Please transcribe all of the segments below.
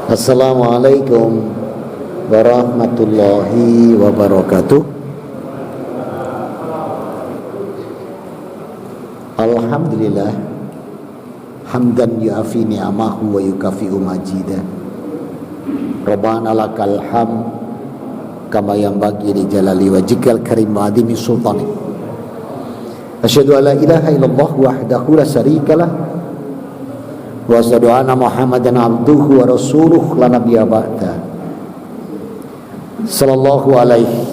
Assalamualaikum warahmatullahi wabarakatuh. Alhamdulillah hamdan yu'afi ni'amahu wa yukafi'u majidah. Rabbana lakal hamd kama yanbaghi li jalali wajhikal karim wa adimi sultanik. Asyhadu an la ilaha illallah wahdahu la syarikalah wa asyhadu anna Muhammadan abduhu wa rasuluh la nabiyya ba'da. Sallallahu alaihi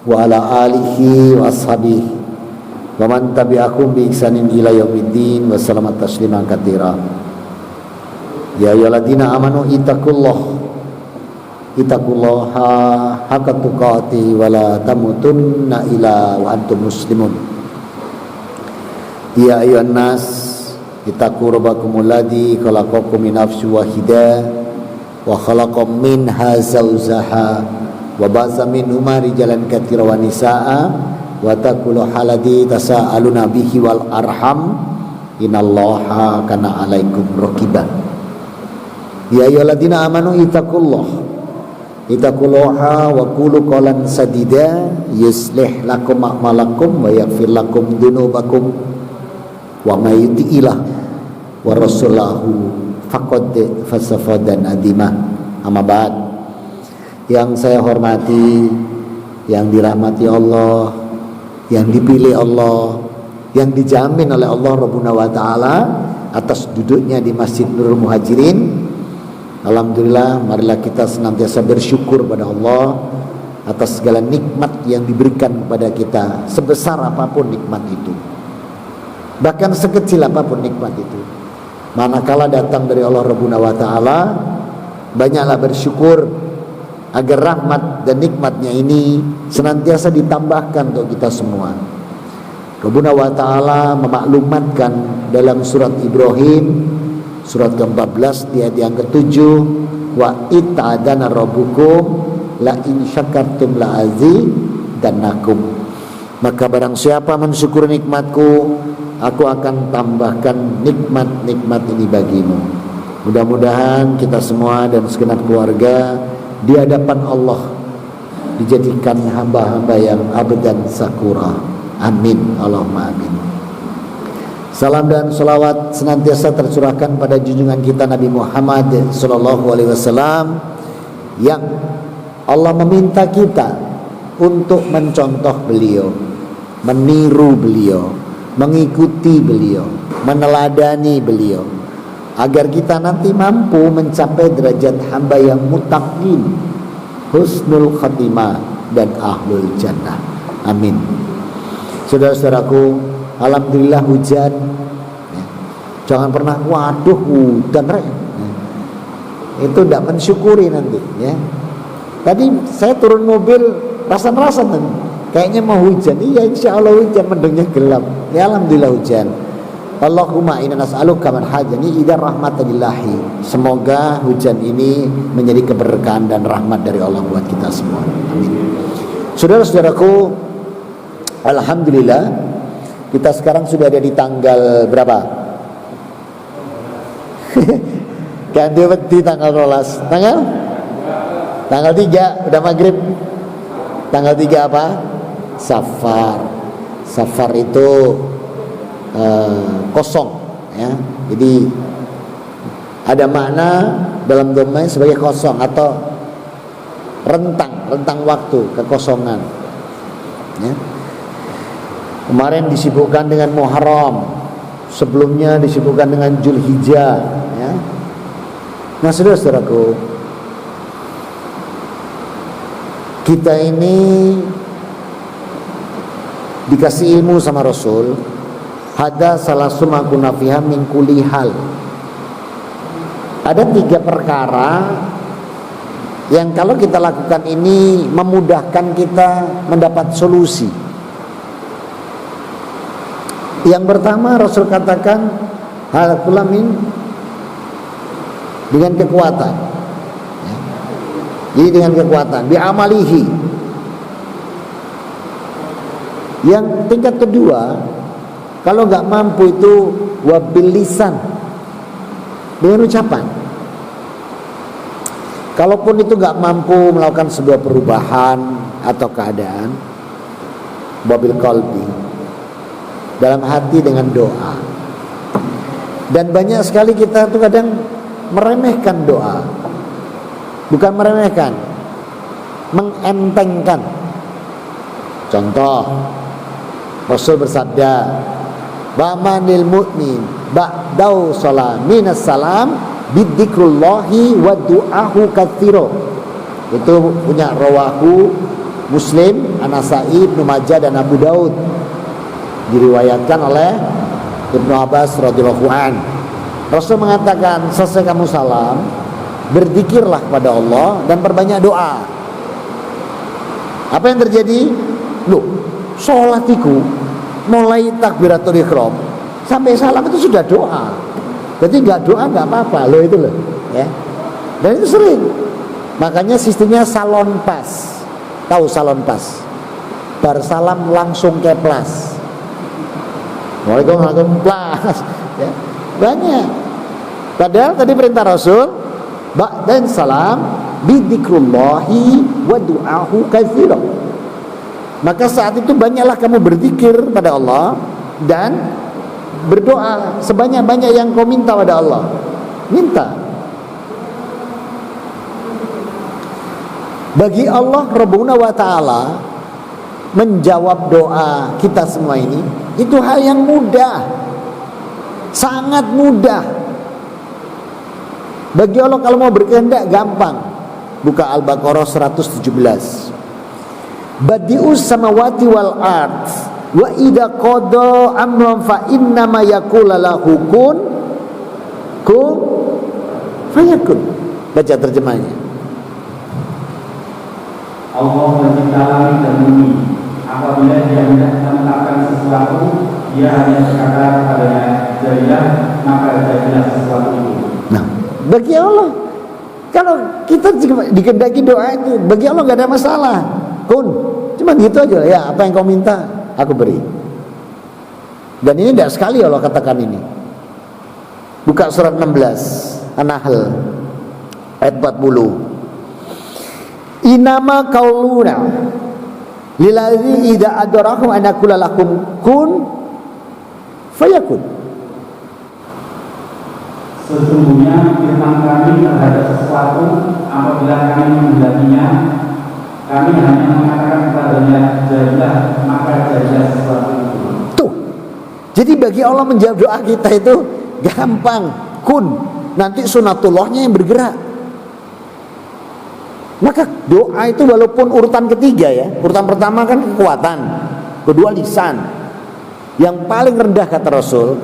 wa ala alihi wa ashabihi wa man tabi'akum bi ihsanin ila yaumiddin wa salamat tasliman katsira. Ya ayyuhalladzina amanu ittaqullaha haqqa tuqatih wa la tamutunna illa wa antum muslimun. Ya ayyuhan nas ittaqu rabbakumul ladzi khalaqakum min nafsin wahidah wa khalaqam minha zawjaha wa ba'atha minhuma rijalan katsiran wa nisaa'a wa taqulu haladi tasaaluna bihi wal arham innallaha kana 'alaikum raqiba. Ya ayyuhalladzina amanu ittaqullaha wa qulu qawlan sadida yuslih lakum a'malakum wa yaghfir lakum dzunubakum wa may yuti'illah wa rasulahu faqad fasafadan adimah. Amma ba'd. Yang saya hormati, yang dirahmati Allah, yang dipilih Allah, yang dijamin oleh Allah Rabbuna wa ta'ala atas duduknya di Masjid Nurul Muhajirin. Alhamdulillah, marilah kita senantiasa bersyukur pada Allah atas segala nikmat yang diberikan kepada kita, sebesar apapun nikmat itu, bahkan sekecil apapun nikmat itu. Manakala datang dari Allah Rabbuna wa ta'ala, banyaklah bersyukur agar rahmat dan nikmatnya ini senantiasa ditambahkan untuk kita semua. Rabbuna wa ta'ala memaklumatkan dalam surat Ibrahim, surat ke-14 di ayat yang ke-7, wa ita'adana rabbukum la in syakartum la azidannakum. Maka barang siapa mensyukuri nikmatku, aku akan tambahkan nikmat-nikmat ini bagimu. Mudah-mudahan kita semua dan segenap keluarga di hadapan Allah dijadikan hamba-hamba yang abdan sakura. Amin, Allahumma amin. Salam dan salawat senantiasa tercurahkan pada junjungan kita Nabi Muhammad sallallahu alaihi wasallam yang Allah meminta kita untuk mencontoh beliau, meniru beliau, mengikuti beliau, meneladani beliau, agar kita nanti mampu mencapai derajat hamba yang muttaqin, husnul khatimah dan ahlul jannah. Amin. Saudara-saudaraku, alhamdulillah hujan. Jangan pernah waduh hujan rek. Itu tidak mensyukuri nanti ya. Tadi saya turun mobil rasan-rasan nanti kayaknya mau hujan. Iya, insya Allah hujan, mendungnya gelap. Ya alhamdulillah hujan. Allahumma inna nas'aluka man hajani idza rahmatillahi. Semoga hujan ini menjadi keberkahan dan rahmat dari Allah buat kita semua. Amin. Saudara-saudaraku, alhamdulillah kita sekarang sudah ada di tanggal berapa? Ganti wedi tanggal 12. Tanggal 3 udah maghrib. Tanggal 3 apa? Safar. Safar itu kosong ya. Jadi ada makna dalam domain sebagai kosong atau rentang waktu, kekosongan ya. Kemarin disibukkan dengan Muharram, sebelumnya disibukkan dengan Zulhijjah ya. Nah saudara-saudaraku, kita ini dikasih ilmu sama Rasul. Hada salasu ma kunna fiha min kulli hal. Ada 3 perkara yang kalau kita lakukan ini memudahkan kita mendapat solusi. Yang pertama Rasul katakan hal kulamin dengan kekuatan. Jadi dengan kekuatan bi amalihi. Yang tingkat kedua, kalau nggak mampu itu wabil lisan, dengan ucapan. Kalaupun itu nggak mampu melakukan sebuah perubahan atau keadaan, wabil qalbi, dalam hati dengan doa. Dan banyak sekali kita tuh kadang meremehkan doa. Bukan meremehkan, mengentengkan. Contoh, Rasul bersabda, "Ba'manil mu'min ba'dau minas salam bidzikrullahi wa du'ahu katsira." Itu punya rawahu Muslim, An-Nasa'i, Ibnu Majah dan Abu Daud. Diriwayatkan oleh Ibnu Abbas radhiyallahu an. Rasul mengatakan, selesai kamu salam, berzikirlah kepada Allah dan perbanyak doa. Apa yang terjadi? Loh, sholatiku mulai takbiratul ihram sampai salam itu sudah doa. Jadi nggak doa nggak apa-apa loh, itu loh, ya. Dan itu sering. Makanya sistemnya salon pas. Tahu salon pas? Bar salam langsung keplas. Waalaikumsalam plus, ya. Banyak. Padahal tadi perintah Rasul, ba'dan salam bidzikrullahi wa du'ahu katsira. Maka saat itu banyaklah kamu berzikir pada Allah dan berdoa sebanyak-banyak yang kau minta pada Allah. Minta. Bagi Allah Rabbuna wa ta'ala menjawab doa kita semua ini, itu hal yang mudah, sangat mudah. Bagi Allah kalau mau berkehendak gampang. Buka Al-Baqarah 117. Badi'us samawati wal ard wa idza qada amran fa innama yaqulu lahu kun fayakun. Baca terjemahnya. Allah mencipta langit dan bumi. Apabila Dia hendak menetapkan sesuatu, Dia hanya berkata kepadanya, jadilah, maka jadilah sesuatu itu. Nah, bagi Allah, kalau kita dikehendaki doa itu, bagi Allah nggak ada masalah. Kun, cuma gitu aja ya. Apa yang kau minta, aku beri. Dan ini tidak sekali Allah katakan ini. Buka surat 16 An-Nahl ayat 40. Inama qauluna lillazi idza adrakum an aqula lakum kun fayakun. Sesungguhnya firman kami terhadap sesuatu, apabila kami menghendakinya, kami hanya mengatakan kepadanya, jadilah, maka jadilah sesuatu itu. Tuh. Jadi bagi Allah menjawab doa kita itu gampang. Kun. Nanti sunatullahnya yang bergerak. Maka doa itu walaupun urutan ketiga ya, urutan pertama kan kekuatan, kedua lisan, yang paling rendah kata Rasul,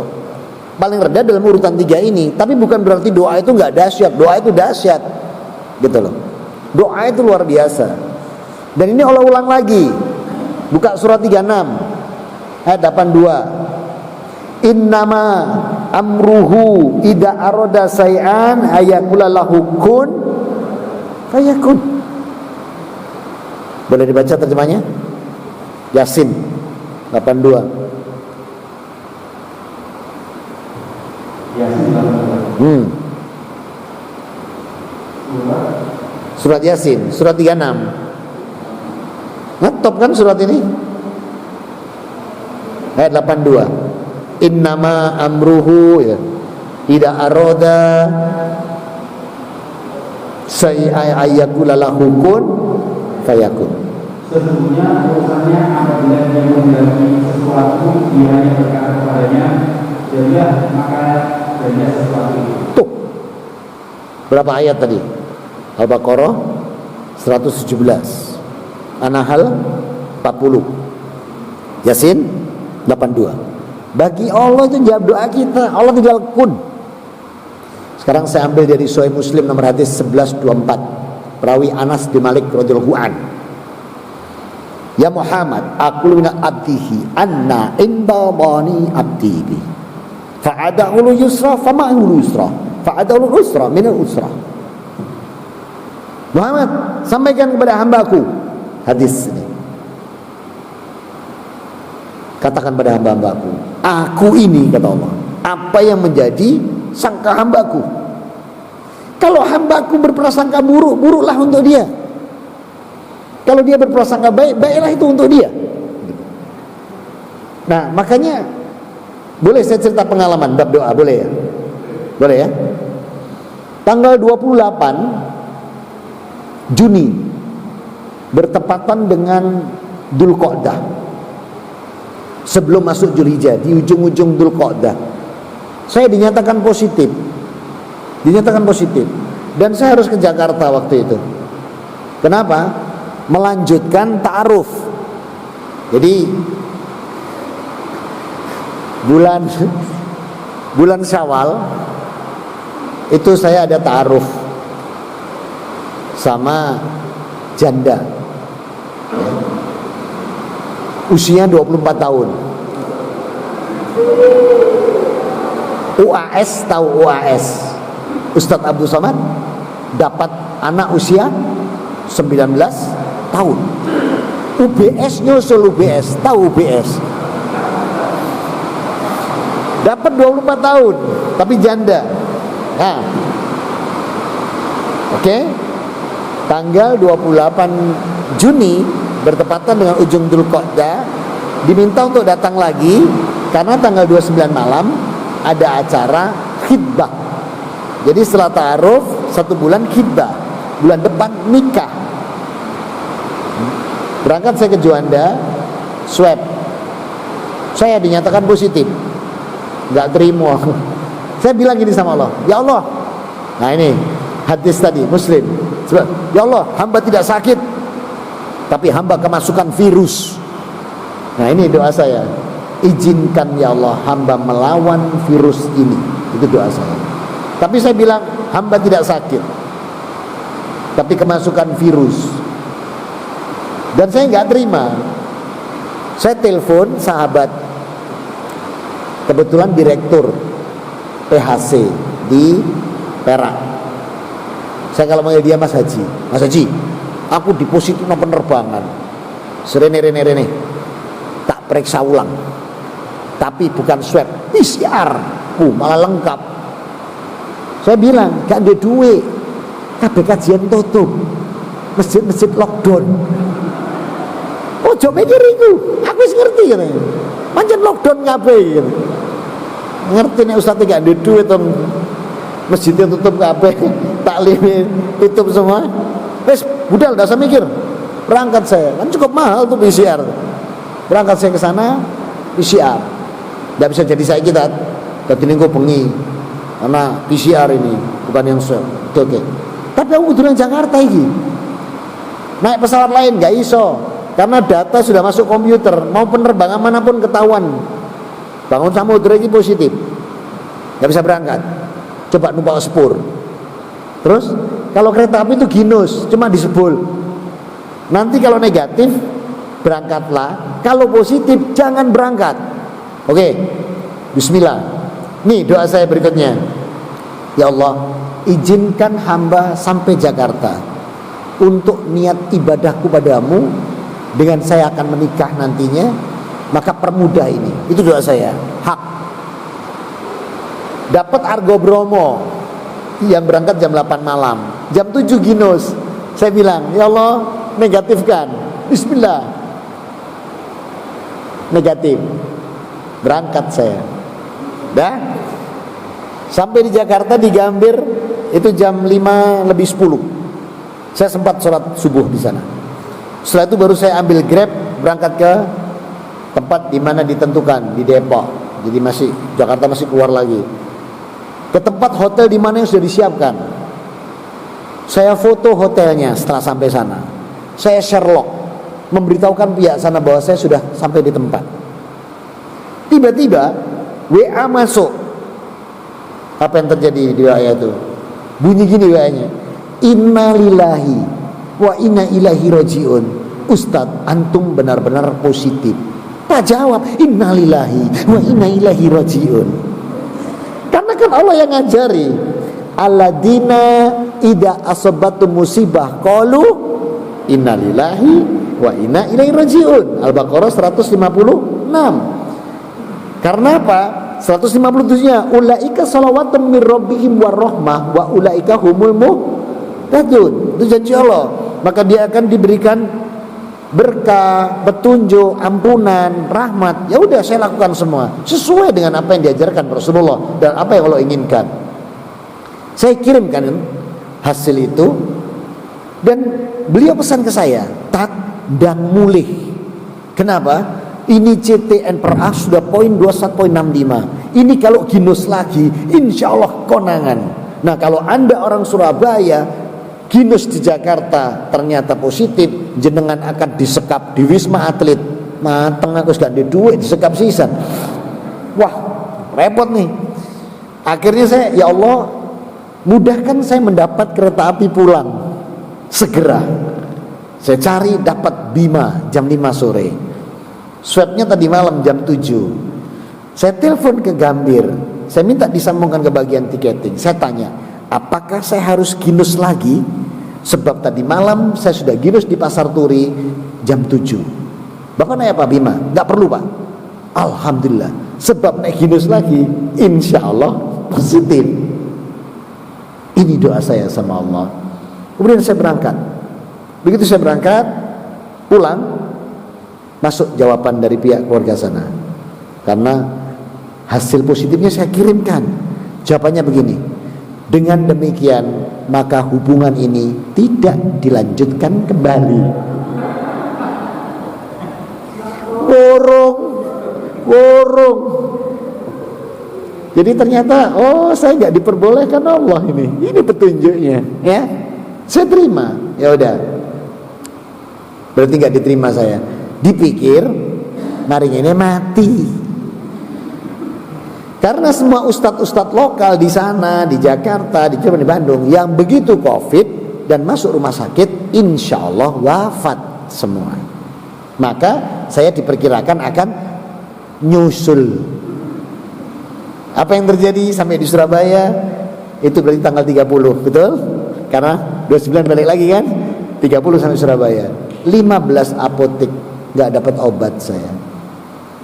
paling rendah dalam urutan tiga ini. Tapi bukan berarti doa itu nggak dahsyat. Doa itu dahsyat, gitu loh. Doa itu luar biasa. Dan ini Allah ulang lagi. Buka surat 36 ayat 82. Innama amruhu idza arada say'an ayaqula lahu kun fayakun. Boleh dibaca terjemahnya? Yasin 82. Yasin 82. Surat Yasin, surat 36. Ngetop kan surat ini? Ayat 82. Innama amruhu ya, idza arada ayaqula lahu kun fayakun. Sesungguhnya urusannya apabila Dia menghendaki sesuatu, Dia hanya berkata kepadanya, jadilah, maka jadilah sesuatu itu. Tuh. Berapa ayat tadi? Al-Baqarah 117, An-Nahl 40, Yasin 82. Bagi Allah itu jawab doa kita. Allah tinggal kun. Sekarang saya ambil dari Sahih Muslim nomor hadis 1124, perawi Anas bin Malik radhiyallahu an. Ya Muhammad, aku min abdihi anna indabani abdi bi. Fa'adahu yusra fama'hu yusra. Fa'adahu usra min usra. Muhammad, sampaikan kepada hambaku hadis ini. Katakan pada hamba-hambaku, aku ini, kata Allah, apa yang menjadi sangka hambaku. Kalau hambaku berprasangka buruk, buruklah untuk dia. Kalau dia berprasangka baik, baiklah itu untuk dia. Nah, makanya boleh saya cerita pengalaman bab doa, boleh ya? Boleh ya? Tanggal 28 Juni bertepatan dengan Dzulqa'dah. Sebelum masuk Dzulhijjah, di ujung-ujung Dzulqa'dah, saya dinyatakan positif. Dan saya harus ke Jakarta waktu itu. Kenapa? Melanjutkan ta'aruf. Jadi bulan Syawal itu saya ada ta'aruf sama janda, usia 24 tahun. UAS, tahu UAS? Ustadz Abdul Somad dapat anak usia 19 tahun. UBS nyusul UBS, tahu UBS? Dapat 24 tahun, tapi janda. Nah, oke. Tanggal 28 Juni bertepatan dengan ujung Dzulqa'dah, diminta untuk datang lagi karena tanggal 29 malam ada acara khitbah. Jadi setelah ta'aruf 1 bulan khitbah, bulan depan nikah. Berangkat saya ke Juanda, swab, saya dinyatakan positif, nggak terima. Saya bilang gini sama Allah, ya Allah, nah ini hadis tadi Muslim, ya Allah, hamba tidak sakit, tapi hamba kemasukan virus. Nah ini doa saya, izinkan ya Allah hamba melawan virus ini. Itu doa saya. Tapi saya bilang hamba tidak sakit, tapi kemasukan virus. Dan saya nggak terima. Saya telepon sahabat, kebetulan direktur PHC di Perak. Saya kalau manggil dia Mas Haji, aku dipositif no penerbangan. Rene, tak periksa ulang, tapi bukan swab, PCR. Malah lengkap. Saya bilang gak ada duit, kabeh kajian tutup, masjid lockdown. Oh jauh mikir itu, aku wis ngerti katanya. Pancen lockdown kabeh gitu. Ngerti nek ustaz gak ada duit to, masjidnya tutup kabeh, taklim tutup semua. Wis budal ndak usah mikir. Berangkat saya, kan cukup mahal tuh PCR. Berangkat saya ke sana PCR. Ndak bisa jadi saya kita. Dadi ning bengi. Karena PCR ini bukan yang oke. Tapi aku kudu nang Jakarta iki. Naik pesawat lain gak iso. Karena data sudah masuk komputer, mau penerbangan manapun ketahuan Bangun Samudra ini positif, nggak bisa berangkat. Coba numpak sepur. Terus kalau kereta api itu ginus, cuma disebul. Nanti kalau negatif berangkatlah, kalau positif jangan berangkat. Oke, bismillah. Nih doa saya berikutnya. Ya Allah, izinkan hamba sampai Jakarta untuk niat ibadahku padamu. Dengan saya akan menikah nantinya, maka permudah ini. Itu doa saya. Hak. Dapat Argo Bromo yang berangkat jam 8 malam, jam 7 ginus. Saya bilang, ya Allah, negatifkan. Bismillah. Negatif. Berangkat saya. Dah. Sampai di Jakarta di Gambir itu jam 5:10. Saya sempat sholat subuh di sana. Setelah itu baru saya ambil Grab berangkat ke tempat di mana ditentukan, di Depok. Jadi masih Jakarta masih keluar lagi. Ke tempat hotel di mana yang sudah disiapkan. Saya foto hotelnya setelah sampai sana. Saya Sherlock memberitahukan pihak sana bahwa saya sudah sampai di tempat. Tiba-tiba WA masuk. Apa yang terjadi di WA itu? Bunyi gini WA-nya. Innalillahi wa inna ilaihi rajiun. Ustadz, antum benar-benar positif. Tak jawab, innalillahi wa inna ilaihi rajiun. Karena kan Allah yang ngajari, alladzina idza asabatu musibah qalu innalillahi wa inna ilaihi rajiun. Al-Baqarah 156. Karena apa? 157-nya, ulaika salawatun mir rabbihim warahmah wa ulaika humul muhtadun. Itu janji Allah. Maka dia akan diberikan berkah, petunjuk, ampunan, rahmat. Ya udah, saya lakukan semua sesuai dengan apa yang diajarkan Rasulullah dan apa yang Allah inginkan. Saya kirimkan hasil itu, dan beliau pesan ke saya, tak dan mulih. Kenapa? Ini CTN per A sudah poin 21.65. Ini kalau ginus lagi, insya Allah konangan. Nah, kalau Anda orang Surabaya, ginus di Jakarta ternyata positif, jenengan akan disekap di Wisma Atlet. Mateng aku gak ada duit, disekap sisan. Wah, repot nih. Akhirnya saya, ya Allah, mudahkan saya mendapat kereta api pulang segera. Saya cari dapat Bima jam 5 sore. Swabnya tadi malam jam 7. Saya telepon ke Gambir, saya minta disambungkan ke bagian tiketing. Saya tanya, apakah saya harus ginus lagi? Sebab tadi malam saya sudah ginus di Pasar Turi jam 7. Bapak nanya Pak Bima, gak perlu Pak. Alhamdulillah, sebab naik ginus lagi, insya Allah positif. Ini doa saya sama Allah. Kemudian saya berangkat. Begitu saya berangkat, pulang, masuk jawaban dari pihak keluarga sana. Karena hasil positifnya saya kirimkan. Jawabannya begini, dengan demikian maka hubungan ini tidak dilanjutkan kembali. Worong. Jadi ternyata, oh saya nggak diperbolehkan Allah ini petunjuknya, ya. Saya terima, ya udah. Berarti nggak diterima saya. Dipikir maring ini mati. Karena semua ustadz-ustadz lokal di sana, di Jakarta, di Jawa, di Bandung, yang begitu COVID dan masuk rumah sakit, insya Allah wafat semua. Maka saya diperkirakan akan nyusul. Apa yang terjadi sampai di Surabaya itu berarti tanggal 30, betul? Karena 29 balik lagi kan, 30 sampai Surabaya. 15 apotek nggak dapat obat saya,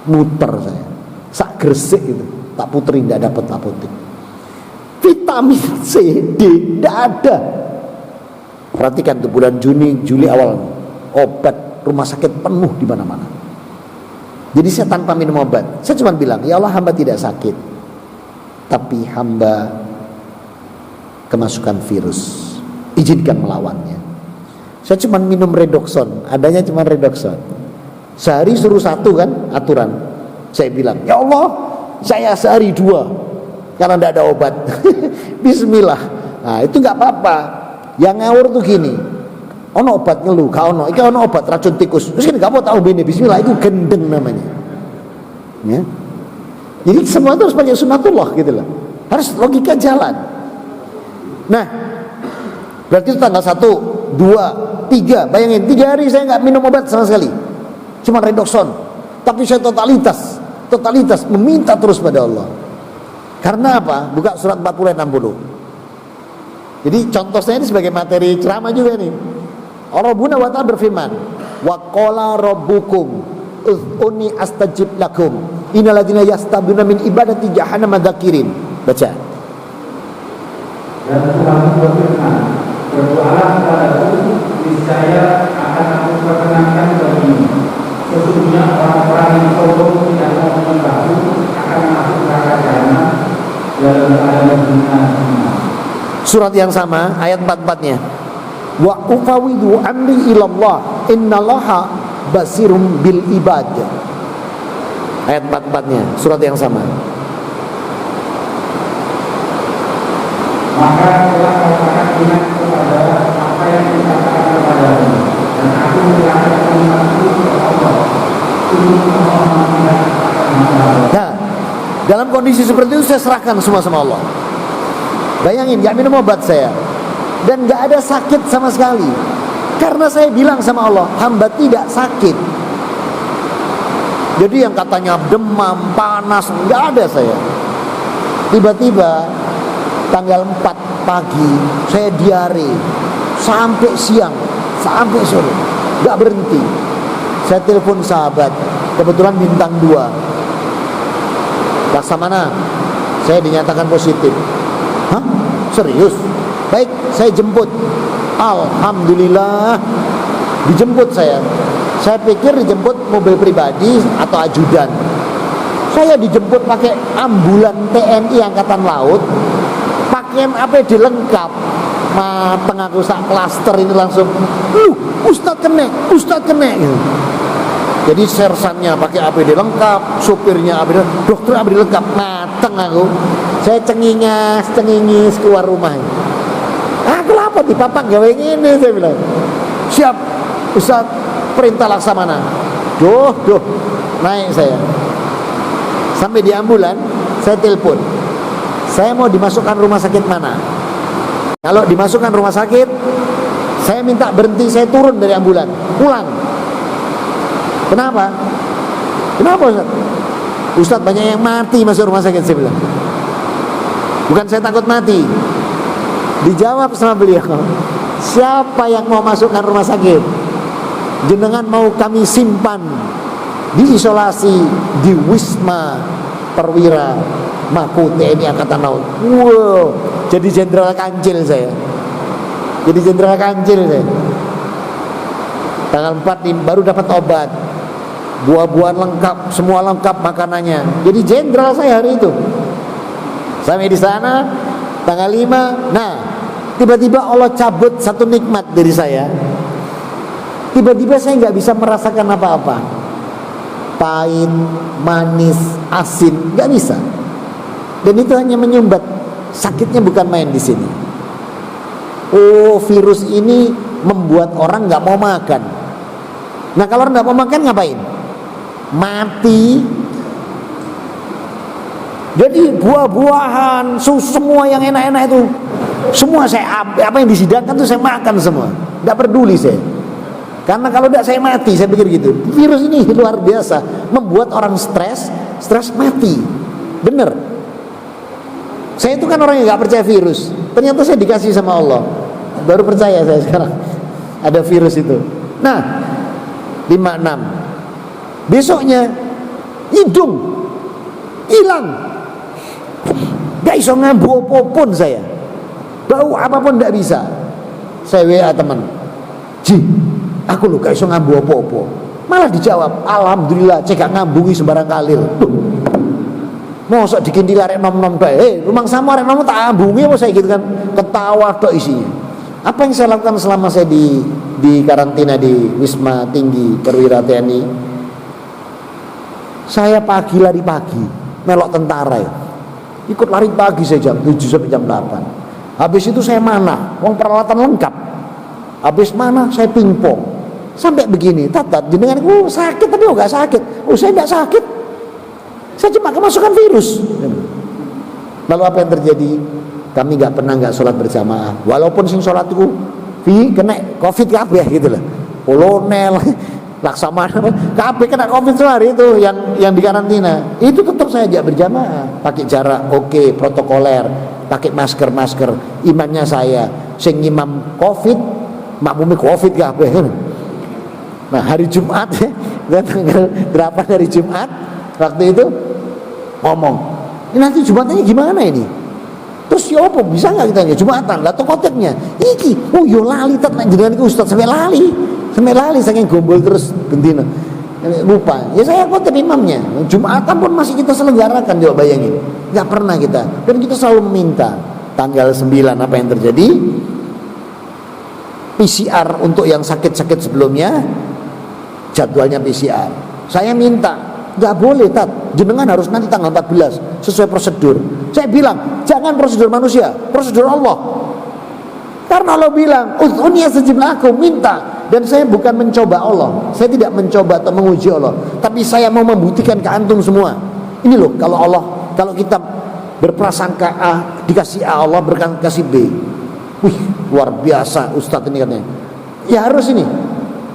muter saya, sak Gresik itu tak puterin, nggak dapat apotek. Vitamin C, D nggak ada. Perhatikan tuh, bulan Juni, Juli awal, obat rumah sakit penuh di mana-mana. Jadi saya tanpa minum obat, saya cuma bilang, ya Allah, hamba tidak sakit, tapi hamba kemasukan virus, izinkan melawannya. Saya cuma minum Redoxon, adanya cuma Redoxon. Sehari suruh 1 kan aturan. Saya bilang, ya Allah, saya sehari 2 karena tidak ada obat. Bismillah. Nah itu nggak apa-apa. Yang ngawur tuh gini, ono obat ngeluh, kau ono, iki ono obat racun tikus. Terus kan kamu tahu bini, Bismillah, itu gendeng namanya. Ya. Jadi semua itu harus pakai sunatullah gitu loh. Harus logika jalan. Nah, berarti itu tanggal 1, 2, 3. Bayangin 3 hari saya nggak minum obat sama sekali, cuma Redoxon. Tapi saya totalitas meminta terus pada Allah. Karena apa? Buka surat 40 ayat 60. Jadi contoh saya ini sebagai materi ceramah juga nih. Rabbuna wa ta'ala berfirman, wa qala rabbukum ud'uni astajib lakum innal ladzina yastabduna min ibadati jahannam madzakirin. Baca. Dan Tuhan berfirman, berdoalah kepadaku, niscaya akan aku perkenankan bagimu. Sesungguhnya orang-orang yang sombong tidak mau menyembahku akan masuk neraka jahanam dalam keadaan hina. Surat yang sama, ayat 44-nya. Wa ufawidu amri ilallah innallaha basirum bil ibad. Ayat 44-nya, surat yang sama. Maka telah kau akan ingat kepada apa yang dikatakan kepadamu, dan aku menyerahkan umatku kepada Allah. Nah, dalam kondisi seperti itu saya serahkan semua sama Allah. Bayangin, gak minum obat saya, dan gak ada sakit sama sekali, karena saya bilang sama Allah, hamba tidak sakit. Jadi yang katanya demam, panas, gak ada saya. Tiba-tiba tanggal 4 pagi saya diare sampai siang, sampai sore, gak berhenti. Saya telepon sahabat, kebetulan bintang 2. Laksamana, saya dinyatakan positif. Hah? Serius? Baik, saya jemput. Alhamdulillah, dijemput saya. Saya pikir dijemput mobil pribadi atau ajudan. Saya dijemput pakai ambulan TNI Angkatan Laut, pakaian APD lengkap. Tengah aku sak klaster ini langsung, Ustadz kena gitu. Jadi sersannya pakai APD lengkap, supirnya APD, dokter APD lengkap, mateng aku. Saya cengingis keluar rumah. Aku lapor di papak gawe ini, saya bilang. Siap, Ustadz, perintah Laksamana. Duh, naik saya. Sampai di ambulan, saya telepon. Saya mau dimasukkan rumah sakit mana? Kalau dimasukkan rumah sakit, saya minta berhenti, saya turun dari ambulan, pulang. Kenapa? Ustaz? Ustaz, banyak yang mati masuk rumah sakit, saya bilang. Bukan saya takut mati. Dijawab sama beliau, siapa yang mau masukkan rumah sakit? Jenengan mau kami simpan diisolasi di Wisma Perwira Mako TNI Angkatan Laut. Wow, jadi jenderal kancil saya. Tanggal 4 baru dapat obat, buah-buahan lengkap, semua lengkap makanannya. Jadi jenderal saya hari itu. Sampai di sana tanggal 5. Nah, tiba-tiba Allah cabut satu nikmat dari saya. Tiba-tiba saya nggak bisa merasakan apa-apa. Pahit, manis, asin, nggak bisa. Dan itu hanya menyumbat. Sakitnya bukan main di sini. Oh, virus ini membuat orang nggak mau makan. Nah, kalau orang nggak mau makan ngapain? Mati. Jadi buah-buahan, semua yang enak-enak itu, semua saya apa yang disidangkan tuh saya makan semua. Nggak peduli saya. Karena kalau tidak saya mati, saya pikir gitu. Virus ini luar biasa, membuat orang stres mati. Bener. Saya itu kan orang yang nggak percaya virus. Ternyata saya dikasih sama Allah. Baru percaya saya sekarang ada virus itu. Nah, 56. Besoknya hidung hilang. Gak iso ngambu apapun saya. Bau apapun gak bisa. Saya WA teman. Ji, aku lu gak iso ngambu apa-apa. Malah dijawab, alhamdulillah cek gak ngambungi sembarang kalir. Mosok dikindil arek nom-nom bae. Rumang sama arek nom tak ambungi apa saya gitu kan. Ketawa tok isinya. Apa yang saya lakukan selama saya di karantina di Wisma Tinggi Perwira TNI? Saya pagi lari pagi, melok tentara ya. Ikut lari pagi saya jam 7 sampai jam 8. Habis itu saya mana? Wong peralatan lengkap. Habis mana? Saya pingpong. Sampai begini, tatat jenengan sakit tapi enggak sakit. Saya enggak sakit. Saya cuma kemasukan virus. Lalu apa yang terjadi? Kami nggak sholat berjamaah. Walaupun sing sholat itu kena covid kabeh gitu loh. Kolonel, Laksamana, kabeh kena covid sehari itu yang di karantina. Itu tetap saya ajak berjamaah. Pakai jarak, oke, protokoler, pakai masker. Imannya saya, sing imam covid, makmumnya covid kabeh. Nah hari Jumat ya, tanggal 8 hari Jumat waktu itu ngomong, ini nanti Jumatannya gimana ini? Terus ya apa bisa nggak kita Jumatan? Lah tokoteknya, iki, oh yo lali tet nak jenengan iku Ustaz sampai lali saking gombol terus bentina. Lupa. Ya saya khotib imamnya. Jumatan pun masih kita selenggarakan, coba bayangin. Nggak pernah kita. Dan kita selalu meminta tanggal 9 apa yang terjadi? PCR untuk yang sakit-sakit sebelumnya, jadwalnya PCR. Saya minta, nggak boleh tat, jenengan harus nanti tanggal 14 sesuai prosedur. Saya bilang, jangan prosedur manusia, prosedur Allah. Karena Allah bilang, ud'uni astajib lakum, minta. Dan saya bukan mencoba Allah, saya tidak mencoba atau menguji Allah, tapi saya mau membuktikan ke antum semua. Ini loh, kalau kita berprasangka A dikasih A, Allah berkasih B. Wih, luar biasa Ustadz ini katanya. Ya harus ini,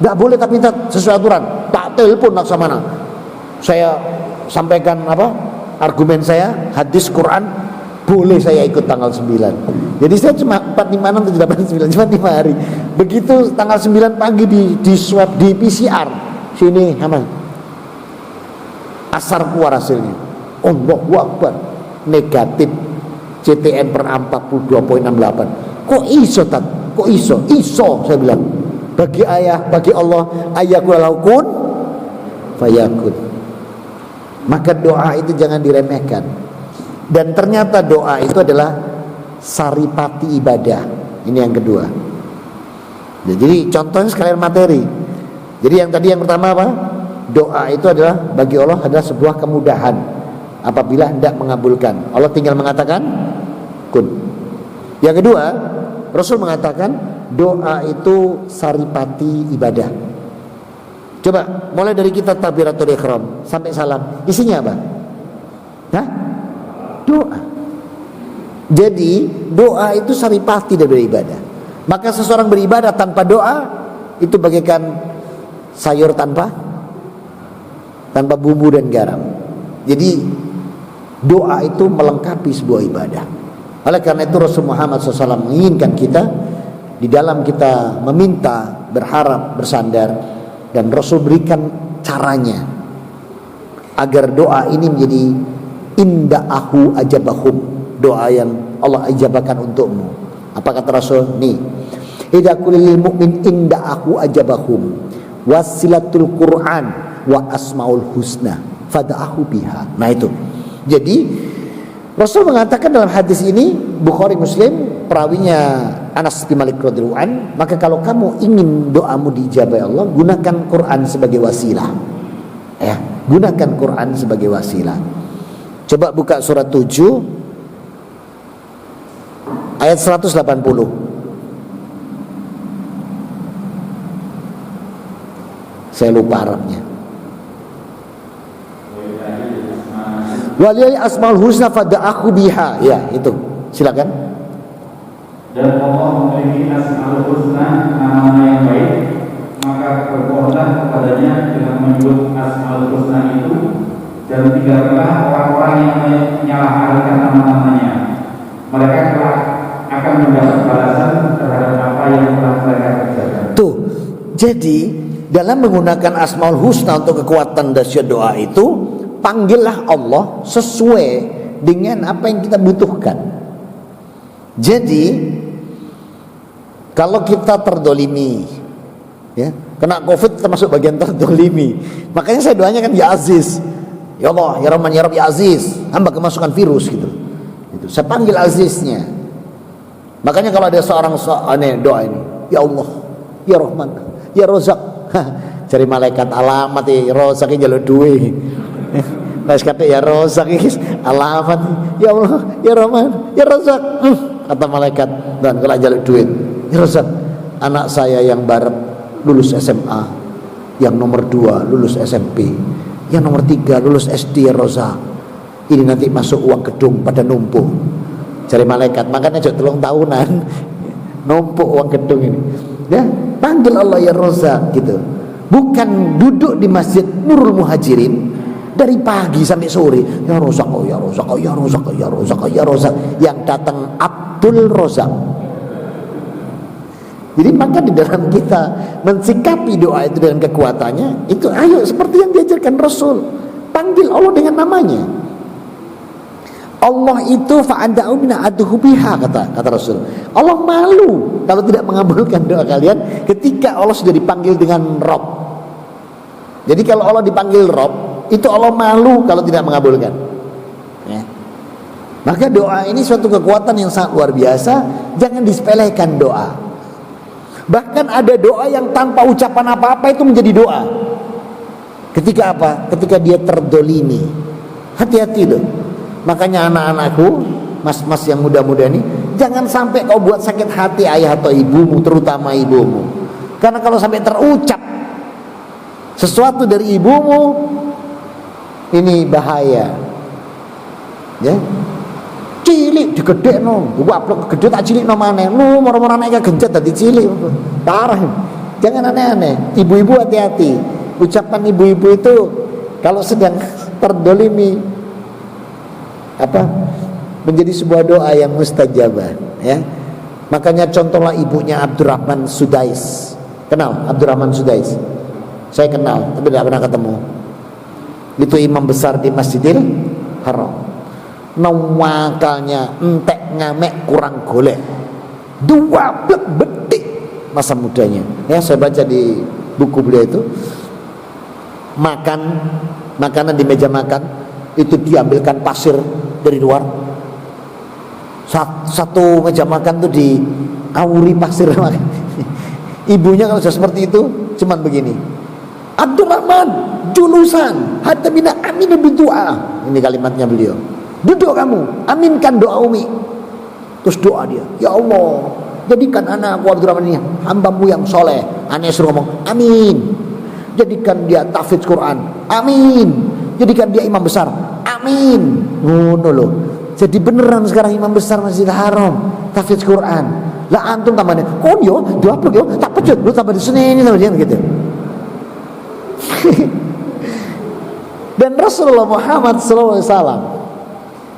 nggak boleh tapi sesuai aturan. Tak telepon Laksamana. Saya sampaikan argumen saya, hadis Quran, boleh saya ikut tanggal 9. Jadi saya cuma 4, 5, 6, 7, 8, 9, cuma 5 hari. Begitu tanggal 9 pagi di swab, di PCR sini aman, asar keluar hasilnya. Allahu Akbar, negatif CTN per 42,68. Kok iso tak? Kok iso? Iso, saya bilang. Bagi Allah, ayaku laukun fayakun. Maka doa itu jangan diremehkan. Dan ternyata doa itu adalah saripati ibadah. Ini yang kedua. Jadi contohnya sekalian materi. Jadi yang tadi yang pertama apa? Doa itu adalah bagi Allah adalah sebuah kemudahan. Apabila hendak mengabulkan, Allah tinggal mengatakan kun. Yang kedua, Rasul mengatakan doa itu saripati ibadah. Coba mulai dari kita takbiratul ihram sampai salam, isinya apa? Hah? Doa. Jadi doa itu saripati dari ibadah. Maka seseorang beribadah tanpa doa itu bagaikan sayur tanpa bumbu dan garam. Jadi doa itu melengkapi sebuah ibadah. Oleh karena itu Rasul Muhammad SAW menginginkan kita di dalam kita meminta, berharap, bersandar, dan Rasul berikan caranya agar doa ini menjadi inda'ahu ajabahum, doa yang Allah ajabakan untukmu. Apa kata Rasul? Nih, idza kulil mu'min inda'ahu ajabahum wasilatul Qur'an wa asmaul husna fada'ahu biha. Nah itu. Jadi Rasul mengatakan dalam hadis ini, Bukhari Muslim, perawinya Anas bin Malik radhiyallahu an, maka kalau kamu ingin doamu dijabah Allah, gunakan Quran sebagai wasilah. Ya, gunakan Quran sebagai wasilah. Coba buka surat 7 ayat 180. Saya lupa Arabnya. Waliyai asmaul husna fada'ahu biha. Ya, itu. Silakan. Dan Allah memiliki asmaul husna, nama-nama yang baik, maka berdoalah kepadanya dengan menyebut asmaul husna itu, dan tinggalkanlah orang-orang yang menyalahkan nama-namanya. Mereka telah akan mendapat balasan terhadap apa yang telah mereka kerjakan. Tuh. Jadi dalam menggunakan asmaul husna untuk kekuatan dahsyat doa itu, panggillah Allah sesuai dengan apa yang kita butuhkan. Jadi kalau kita terdolimi, ya, kena COVID termasuk bagian terdolimi, makanya saya doanya kan ya Aziz, ya Allah, ya Rahman, ya Rabb, ya Aziz, hamba kemasukan virus gitu. Saya panggil Aziznya. Makanya kalau ada seorang aneh doa ini, ya Allah, ya Rahman, ya Rozak, cari malaikat alamat ya Rozak jalur duit. Nah sekarang ya Rozak alamat, ya Allah, ya Rahman, ya Rozak, kata malaikat, dan kalau jalur duit, ya Rozak, anak saya yang barat lulus SMA, yang nomor 2 lulus SMP, yang nomor 3 lulus SD, ya Rozak, ini nanti masuk uang gedung pada numpuk. Cari malaikat, makanya jauh 3 tahunan numpuk uang gedung ini. Ya, panggil Allah ya Rozak gitu. Bukan duduk di masjid Nurul Muhajirin dari pagi sampai sore, ya Rozak, oh ya Rozak, oh ya Rozak, oh ya Rozak, oh ya Rozak, yang datang Abdul Rozak. Jadi maka di dalam kita mensikapi doa itu dengan kekuatannya, itu ayo seperti yang diajarkan Rasul, panggil Allah dengan namanya. Allah itu fa'anda'u min aduhu biha, kata Rasul. Allah malu kalau tidak mengabulkan doa kalian ketika Allah sudah dipanggil dengan Rabb. Jadi kalau Allah dipanggil Rabb, itu Allah malu kalau tidak mengabulkan. Ya. Maka doa ini suatu kekuatan yang sangat luar biasa. Jangan disepelekan doa. Bahkan ada doa yang tanpa ucapan apa-apa itu menjadi doa. Ketika apa? Ketika dia terdolimi. Hati-hati loh. Makanya anak-anakku, mas-mas yang muda-muda ini, jangan sampai kau buat sakit hati ayah atau ibumu, terutama ibumu. Karena kalau sampai terucap sesuatu dari ibumu, ini bahaya. Ya. Cilik digedekno, waplok gede tak cilik no maneh. Lu moro-moro anake genjet dadi cilik. Parah. Jangan aneh-aneh. Ibu-ibu hati-hati. Ucapan ibu-ibu itu kalau sedang terdolimi menjadi sebuah doa yang mustajabah, ya. Makanya contohlah ibunya Abdurrahman Sudais. Kenal Abdurrahman Sudais? Saya kenal, tapi tidak pernah ketemu. Itu imam besar di Masjidil haram. Nawakalnya entek ngamek kurang golek. 12 detik masa mudanya. Ya, saya baca di buku beliau itu, makanan di meja makan itu diambilkan pasir dari luar. Satu meja makan tuh diawuri pasir. Ibunya kalau sudah seperti itu cuman begini, Abdurrahman julusan hatta bina amin berdoa. Ini kalimatnya beliau, duduk kamu, aminkan doa Umi. Terus doa dia, ya Allah, jadikan anakku Abdurrahman ini hambamu yang soleh. Aneh suruh ngomong amin. Jadikan dia tahfidz Quran, amin. Jadikan dia imam besar, amin. Ngono loh. Jadi beneran sekarang imam besar Masjidil Haram tahfidz Quran. Lah antum tambahnya, kok yo diaplok yo, tak pecut lu tambah di sini ini sama dia gitu. Dan Rasulullah Muhammad SAW,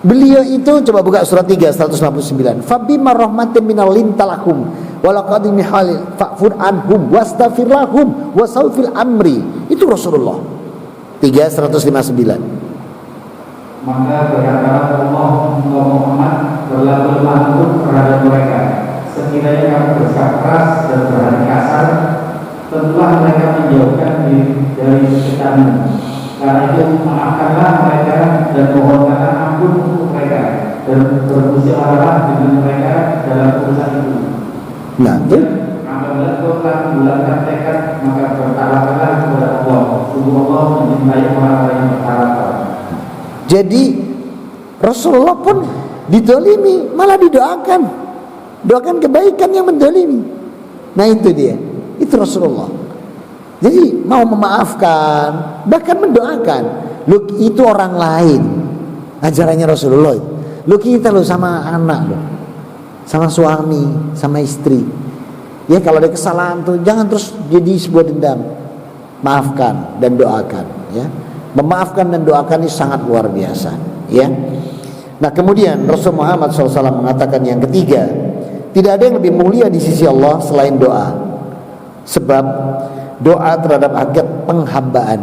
beliau itu, coba buka surat 3 159. Fabima rahmatin minal lintalahum walaqad mihalil fa'fur anhum wastaghfir lahum wasawfil amri. Itu Rasulullah 3 159. Maka berkatalah Allah Muhammad berlaku lembut terhadap mereka. Sekiranya kamu bersikap keras dan berani kasar, tentulah mereka menjauhkan diri dari kekamu. Karena itu maafkanlah mereka dan mohonkanlah ampun untuk mereka, dan bermusyawarah dengan mereka dalam urusan itu. Nah, itu apabila kau telah membulatkan tekad, maka bertawakallah kepada Allah. Sungguh Allah mencintai orang-orang yang bertawakal. jadi Rasulullah pun didolimi, malah didoakan. Doakan kebaikan yang mendolimi. Nah itu dia, itu Rasulullah. Jadi mau memaafkan, bahkan mendoakan. Lu itu orang lain, ajarannya Rasulullah. Lu kita lo sama anak lo, sama suami, sama istri. Ya kalau ada kesalahan tuh jangan terus jadi sebuah dendam. Maafkan dan doakan. Ya, memaafkan dan doakan ini sangat luar biasa. Ya. Nah kemudian Rasul Muhammad SAW mengatakan yang ketiga, tidak ada yang lebih mulia di sisi Allah selain doa. Sebab doa terhadap hakikat penghambaan,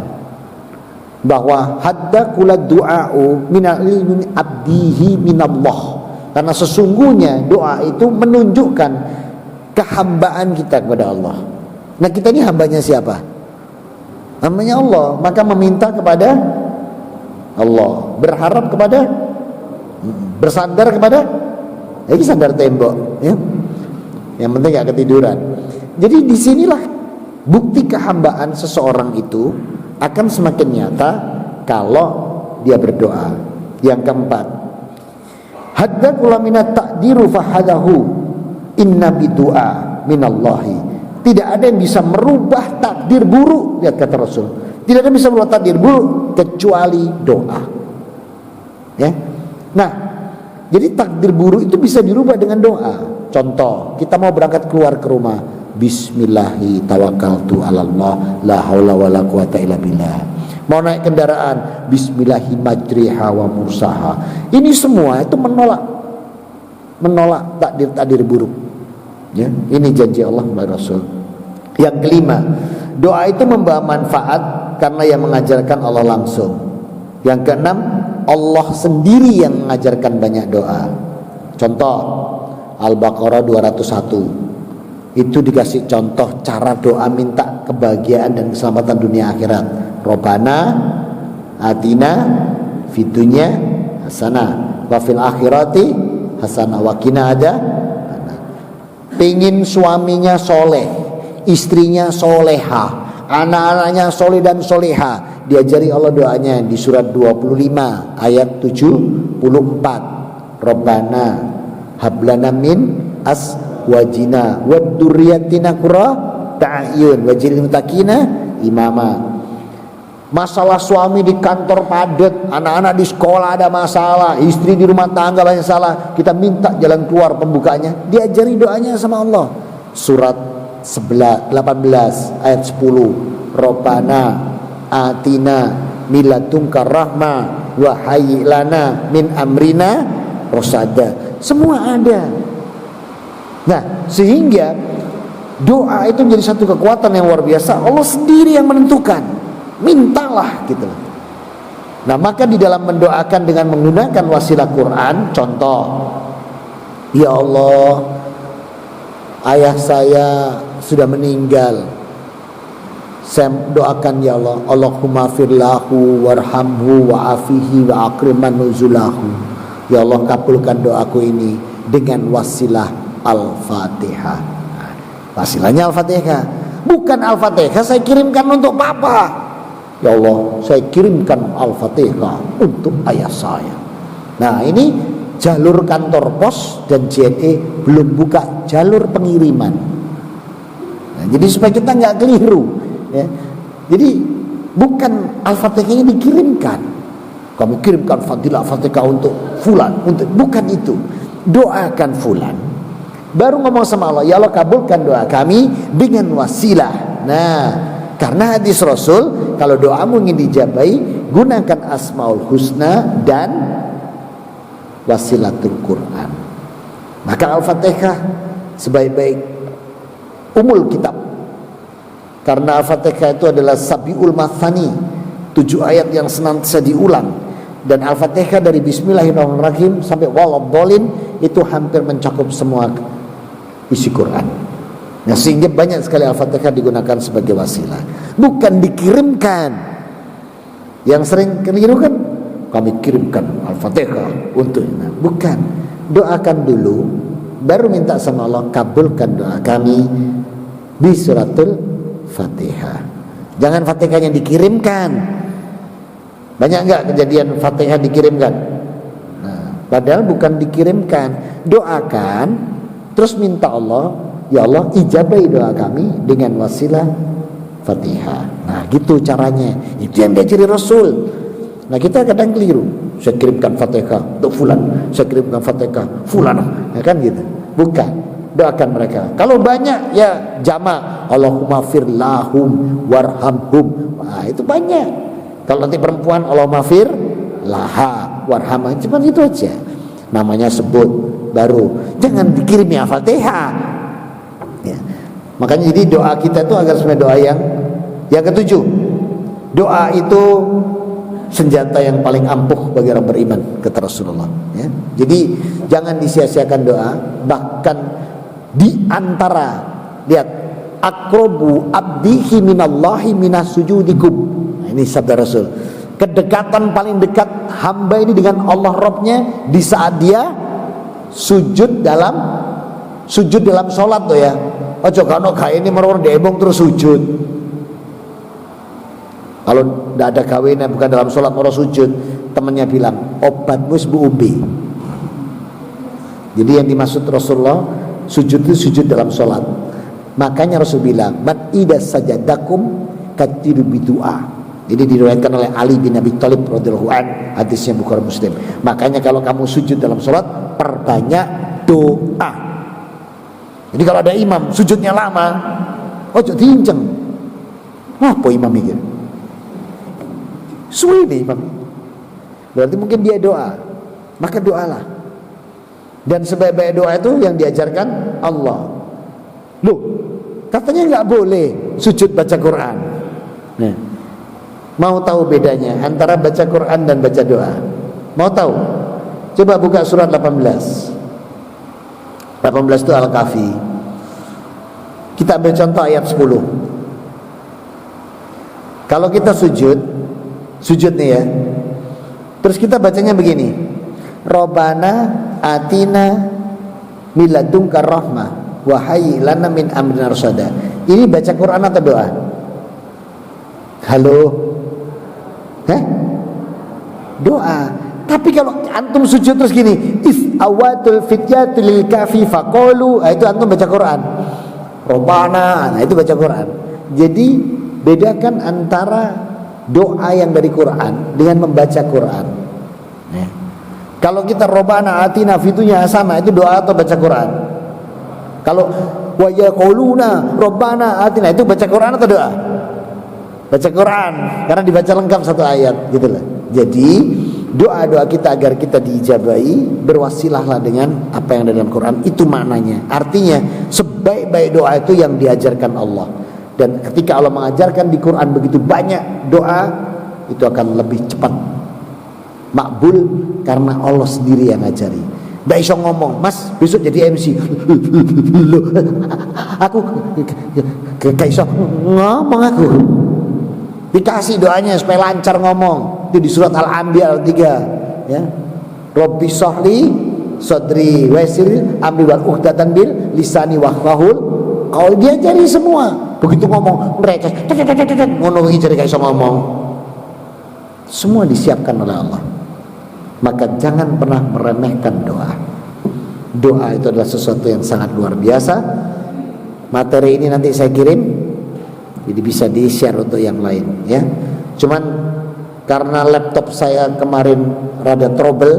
bahwa hadda kula du'a'u minal ilmi abdihi minallah. Karena sesungguhnya doa itu menunjukkan kehambaan kita kepada Allah. Nah kita ini hambanya siapa? Hambanya Allah. Maka meminta kepada Allah, berharap kepada, bersandar kepada, ini sandar tembok, ya. Yang penting gak ketiduran. Jadi disinilah bukti kehambaan seseorang itu akan semakin nyata kalau dia berdoa. Yang keempat, hadda kulaminat takdiru fahadahu inna bidu'a minallahi. Tidak ada yang bisa merubah takdir buruk, lihat kata Rasul. Tidak ada yang bisa merubah takdir buruk kecuali doa. Ya. Nah, jadi takdir buruk itu bisa dirubah dengan doa. Contoh, kita mau berangkat keluar ke rumah, bismillahi tawakkaltu 'alallah la haula wala quwata illa billah. Mau naik kendaraan, bismillahi majriha wa mursaha. Ini semua itu menolak takdir buruk. Ya, ini janji Allah kepada Rasul. Yang kelima, doa itu membawa manfaat karena yang mengajarkan Allah langsung. Yang keenam, Allah sendiri yang mengajarkan banyak doa. Contoh Al-Baqarah 201. Itu dikasih contoh cara doa minta kebahagiaan dan keselamatan dunia akhirat. Robbana atina fid dunya hasanah wa fil akhirati hasanah wa qina adzabannar. Pengin suaminya soleh, istrinya soleha, anak-anaknya soleh dan soleha, diajari Allah doanya di surat 25 ayat 74. Robbana hablana min aswajina wad dzurriyyatina qurrata a'yun waj'alna muttaqina imama. Masalah suami di kantor padat, anak-anak di sekolah ada masalah, istri di rumah tangga banyak salah, kita minta jalan keluar pembukanya, diajari doanya sama Allah. Surat 18 ayat 10. Robbana atina miladunka rahmah wa hayyi lana min amrina rosada. Semua ada. Nah, sehingga doa itu menjadi satu kekuatan yang luar biasa. Allah sendiri yang menentukan. Mintalah gitu loh. Nah, maka di dalam mendoakan dengan menggunakan wasilah Quran, contoh, ya Allah, ayah saya sudah meninggal, saya doakan ya Allah, Allahumma firlahu warhamhu wa'afihi wa akriman nuzulahu. Ya Allah, kabulkan doaku ini dengan wasilah Al-Fatihah. Wasilahnya Al-Fatihah, bukan Al-Fatihah saya kirimkan untuk papa. Ya Allah, saya kirimkan Al-Fatihah untuk ayah saya. Nah, ini jalur kantor pos dan JNE belum buka jalur pengiriman. Nah, jadi supaya kita nggak keliru, ya. Jadi bukan Al-Fatihahnya dikirimkan, kami kirimkan Fadilah Fatihah untuk fulan, untuk, bukan itu. Doakan fulan, baru ngomong sama Allah, ya Allah kabulkan doa kami dengan wasilah. Nah, karena hadis Rasul, kalau doamu ingin dijabai, gunakan Asmaul Husna dan wasilatul Quran. Maka Al-Fatihah sebaik-baik umul kitab, karena Al-Fatihah itu adalah Sabiul Mathani, 7 ayat yang senantiasa diulang. Dan Al-Fatihah dari Bismillahirrahmanirrahim sampai Waladhdallin itu hampir mencakup semua isi Quran. Nah, sehingga banyak sekali Al-Fatihah digunakan sebagai wasilah, bukan dikirimkan. Yang sering keliru kan, kami kirimkan Al-Fatihah untuk, nah, bukan. Doakan dulu, baru minta sama Allah kabulkan doa kami di suratul Fatihah. Jangan Fatihahnya dikirimkan. Banyak enggak kejadian Fatihah dikirimkan? Nah, padahal bukan dikirimkan. Doakan, terus minta Allah, ya Allah ijabai doa kami dengan wasilah Fatihah. Nah, gitu caranya. Itu yang diajari Rasul. Nah, kita kadang keliru. Saya kirimkan Fatihah untuk fulan, saya kirimkan Fatihah fulan, ya kan gitu. Bukan. Doakan mereka. Kalau banyak ya jama', Allahumma fir lahum warhamhum. Nah, itu banyak. Kalau nanti perempuan, Allahumma fir laha warhamah, cuma itu aja. Namanya sebut baru. Jangan dikirim ya Fatihah. Ya. Makanya jadi doa kita itu agar sebagai doa yang ketujuh, doa itu senjata yang paling ampuh bagi orang beriman, kata Rasulullah, ya. Jadi jangan disia-siakan doa. Bahkan di antara, lihat, aqrabu abdihi minallahi minas sujudikum. Nah, ini sabda Rasul, kedekatan paling dekat hamba ini dengan Allah Rabbnya di saat dia sujud dalam sholat tuh ya. Ojo kano kayak ini meror diemong terus sujud. Kalau tidak ada kawinnya, bukan dalam sholat meror sujud, temannya bilang obatmu sebu umbi. Jadi yang dimaksud Rasulullah sujud itu sujud dalam sholat. Makanya Rasul bilang man ida sajadakum katiru bidu'a. Jadi diriwayatkan oleh Ali bin Abi Thalib radhiyallahu an, hadisnya Bukhari Muslim. Makanya kalau kamu sujud dalam sholat, perbanyak doa. Jadi kalau ada imam sujudnya lama, ojo diinceng. Apa imam mikir? Suwi nih imam. Berarti mungkin dia doa. Maka doalah. Dan sebaik-baik doa itu yang diajarkan Allah. Loh, katanya nggak boleh sujud baca Quran. Nah, mau tahu bedanya antara baca Quran dan baca doa? Mau tahu? Coba buka surat 18. 18 itu Al-Kahfi. Kita ambil contoh ayat 10. Kalau kita sujud nih ya, terus kita bacanya begini, Robbana atina miladunka rahmah wa hayyi lana min amrina rasyada. Ini baca Quran atau doa? Halo? Doa. Tapi kalau antum sujud terus gini, is awatul fityatul lil kafi faqalu, itu antum baca Quran. Robbana, nah itu baca Quran. Jadi bedakan antara doa yang dari Quran dengan membaca Quran. Ya. Kalau kita Robbana atina fitunya hasanah, itu doa atau baca Quran? Kalau wa yaquluna Robbana atina, itu baca Quran atau doa? Baca Quran, karena dibaca lengkap satu ayat gitu lah. Jadi doa-doa kita agar kita diijabai, berwasilahlah dengan apa yang ada dalam Quran. Itu maknanya. Artinya sebaik-baik doa itu yang diajarkan Allah. Dan ketika Allah mengajarkan di Quran begitu banyak doa, itu akan lebih cepat Makbul karena Allah sendiri yang ngajari. Nggak iso ngomong, Mas besok jadi MC. Loh, aku gak iso ngomong aku. Dikasih doanya supaya lancar ngomong. Itu di surat Al-Anbiya ayat 3 ya. Rabbi sholli sodri wasir amri wal uqdatan bil lisani wahlul qaul. Dia cari semua. Begitu ngomong mereka ngono iki cari gak iso ngomong. Semua disiapkan oleh Allah. Maka jangan pernah meremehkan doa. Doa itu adalah sesuatu yang sangat luar biasa. Materi ini nanti saya kirim, jadi bisa di-share untuk yang lain ya. Cuman karena laptop saya kemarin rada trouble,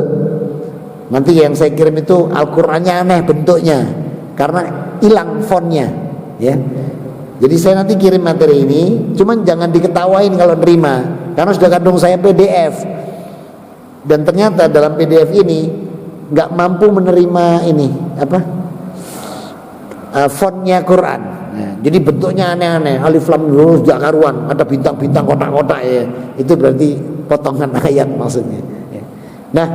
nanti yang saya kirim itu Al-Qur'annya aneh bentuknya karena hilang fontnya ya. Jadi saya nanti kirim materi ini, cuman jangan diketawain kalau nerima karena sudah kandung saya PDF. Dan ternyata dalam PDF ini nggak mampu menerima ini fontnya Quran. Nah, jadi bentuknya aneh-aneh, alif lam mim tidak karuan, ada bintang-bintang kotak-kotak ya. Itu berarti potongan ayat maksudnya. Nah,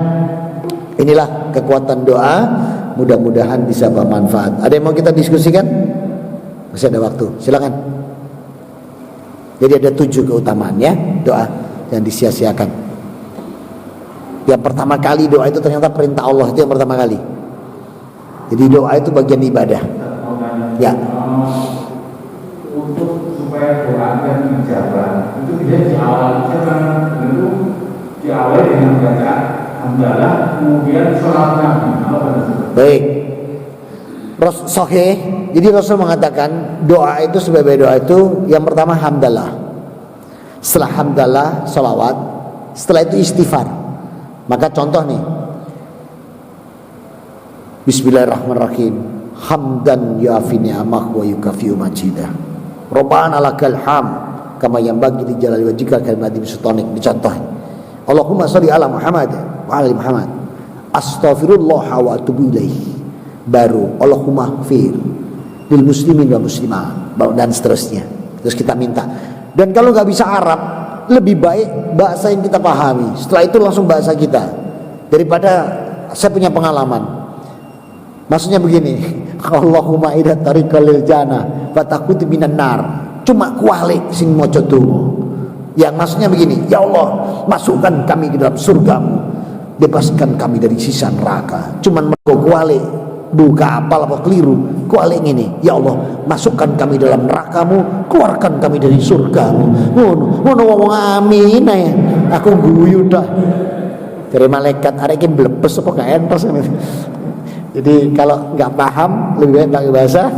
inilah kekuatan doa. Mudah-mudahan bisa bermanfaat. Ada yang mau kita diskusikan? Masih ada waktu, silakan. Jadi ada 7 keutamaan ya doa yang disia-siakan. Yang pertama kali doa itu ternyata perintah Allah, itu yang pertama kali. Jadi doa itu bagian ibadah. Ya. Untuk supaya doa yang dijawab itu tidak diawali tentu diawali dengan baca hamdalah kemudian sholat Nabi. Baik. Sahih. Jadi Rasul mengatakan doa itu sebagai doa itu yang pertama hamdalah. Setelah hamdalah sholawat, setelah itu istighfar. Maka contoh nih, Bismillahirrahmanirrahim. Hamdan yu'afi ni'amah wa yukafi'u majidah. Rabbana lakal ham kama yanbaghi li jalali wajhika kalimati sultanik. Dicontoh. Allahumma sholli ala Muhammad wa ala Muhammad. Astaghfirullah wa atubu ilaih. Baru Allahumma fir lil muslimin wa muslimat dan seterusnya. Terus kita minta. Dan kalau nggak bisa Arab, lebih baik bahasa yang kita pahami. Setelah itu langsung bahasa kita. Daripada saya punya pengalaman. Maksudnya begini, Allahumma idza tariqal lil jannah fataqutu minan nar. Cuma kualik sing maca donga. Yang maksudnya begini, ya Allah, masukkan kami ke dalam surgamu. Bebaskan kami dari sisa neraka. Cuman mergo kualik buka apal apa keliru kualik ini, ya Allah, masukkan kami dalam nerakamu, keluarkan kami dari surgamu. Ngono ngomong amin ya. Aku guyu dah. Dari malaikat arek iki mlebes apa gak entos. Jadi kalau nggak paham lebih baik pakai bahasa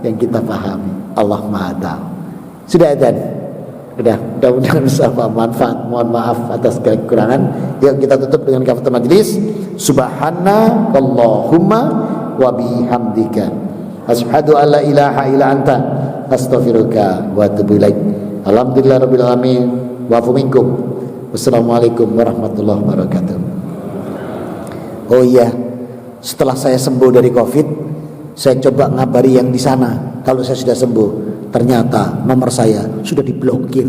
yang kita pahami. Allah Maha tahu. Sudah adzan. Udah, mudah-mudahan bisa manfaat. Mohon maaf atas kekurangan. Yuk kita tutup dengan kafaratul majlis. Subhanakallahumma wa bihamdika asyhadu an la ilaha illa anta astaghfiruka wa atubu ilaik. Alhamdulillahirabbil alamin wa afu minkum. Wassalamualaikum warahmatullahi wabarakatuh. Oh iya, setelah saya sembuh dari Covid, saya coba ngabari yang di sana. Kalau saya sudah sembuh, ternyata nomor saya sudah diblokir.